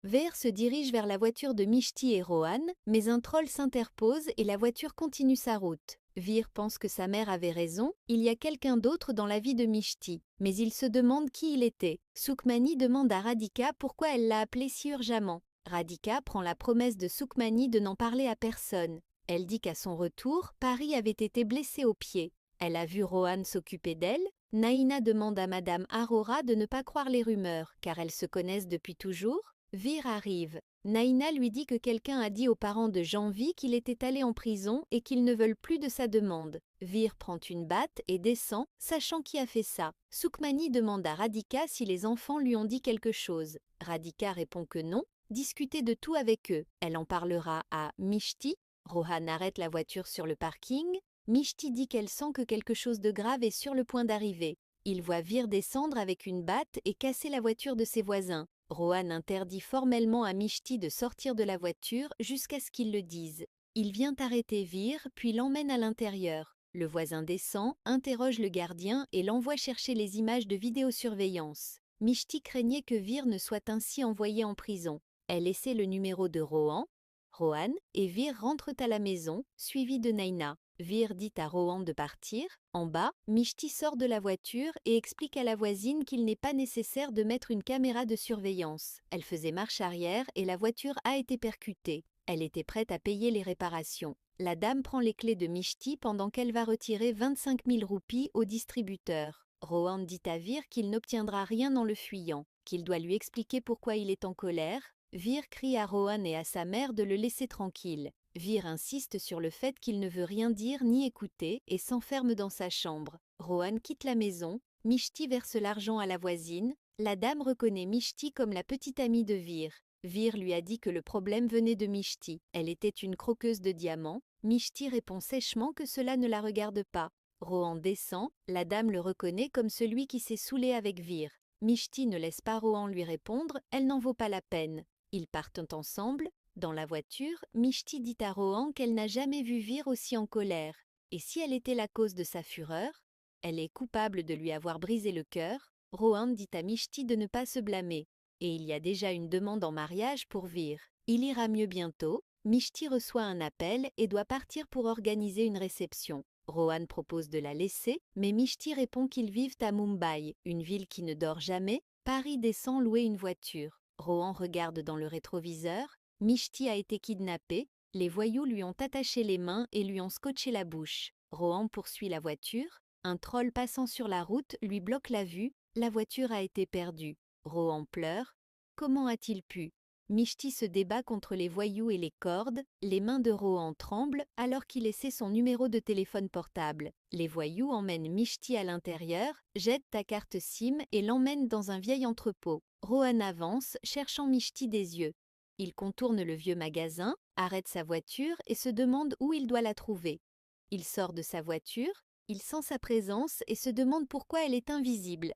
Ver se dirige vers la voiture de Mishti et Rohan, mais un troll s'interpose et la voiture continue sa route. Vir pense que sa mère avait raison, il y a quelqu'un d'autre dans la vie de Mishti, mais il se demande qui il était. Soukmani demande à Radhika pourquoi elle l'a appelé si urgemment. Radhika prend la promesse de Soukmani de n'en parler à personne. Elle dit qu'à son retour, Pari avait été blessée au pied. Elle a vu Rohan s'occuper d'elle. Naina demande à Madame Aurora de ne pas croire les rumeurs, car elles se connaissent depuis toujours. Vir arrive. Naina lui dit que quelqu'un a dit aux parents de Janvi qu'il était allé en prison et qu'ils ne veulent plus de sa demande. Vir prend une batte et descend, sachant qui a fait ça. Soukmani demande à Radhika si les enfants lui ont dit quelque chose. Radhika répond que non, discuter de tout avec eux. Elle en parlera à Mishti. Rohan arrête la voiture sur le parking. Mishti dit qu'elle sent que quelque chose de grave est sur le point d'arriver. Il voit Vir descendre avec une batte et casser la voiture de ses voisins. Rohan interdit formellement à Mishti de sortir de la voiture jusqu'à ce qu'il le dise. Il vient arrêter Vir, puis l'emmène à l'intérieur. Le voisin descend, interroge le gardien et l'envoie chercher les images de vidéosurveillance. Mishti craignait que Vir ne soit ainsi envoyé en prison. Elle essaie le numéro de Rohan, et Vir rentrent à la maison, suivis de Naina. Vir dit à Rohan de partir. En bas, Mishti sort de la voiture et explique à la voisine qu'il n'est pas nécessaire de mettre une caméra de surveillance. Elle faisait marche arrière et la voiture a été percutée. Elle était prête à payer les réparations. La dame prend les clés de Mishti pendant qu'elle va retirer 25 000 roupies au distributeur. Rohan dit à Vir qu'il n'obtiendra rien en le fuyant, qu'il doit lui expliquer pourquoi il est en colère. Vir crie à Rohan et à sa mère de le laisser tranquille. Vir insiste sur le fait qu'il ne veut rien dire ni écouter et s'enferme dans sa chambre. Rohan quitte la maison, Mishti verse l'argent à la voisine. La dame reconnaît Mishti comme la petite amie de Vir. Vir lui a dit que le problème venait de Mishti. Elle était une croqueuse de diamants. Mishti répond sèchement que cela ne la regarde pas. Rohan descend, la dame le reconnaît comme celui qui s'est saoulé avec Vir. Mishti ne laisse pas Rohan lui répondre, elle n'en vaut pas la peine. Ils partent ensemble. Dans la voiture, Mishti dit à Rohan qu'elle n'a jamais vu Vir aussi en colère. Et si elle était la cause de sa fureur? Elle est coupable de lui avoir brisé le cœur. Rohan dit à Mishti de ne pas se blâmer. Et il y a déjà une demande en mariage pour Vir. Il ira mieux bientôt. Mishti reçoit un appel et doit partir pour organiser une réception. Rohan propose de la laisser, mais Mishti répond qu'ils vivent à Mumbai, une ville qui ne dort jamais. Pari descend louer une voiture. Rohan regarde dans le rétroviseur. Mishti a été kidnappée, les voyous lui ont attaché les mains et lui ont scotché la bouche. Rohan poursuit la voiture, un troll passant sur la route lui bloque la vue, la voiture a été perdue. Rohan pleure. Comment a-t-il pu? Mishti se débat contre les voyous et les cordes, les mains de Rohan tremblent alors qu'il essaie son numéro de téléphone portable. Les voyous emmènent Mishti à l'intérieur, jettent ta carte SIM et l'emmènent dans un vieil entrepôt. Rohan avance, cherchant Mishti des yeux. Il contourne le vieux magasin, arrête sa voiture et se demande où il doit la trouver. Il sort de sa voiture, il sent sa présence et se demande pourquoi elle est invisible.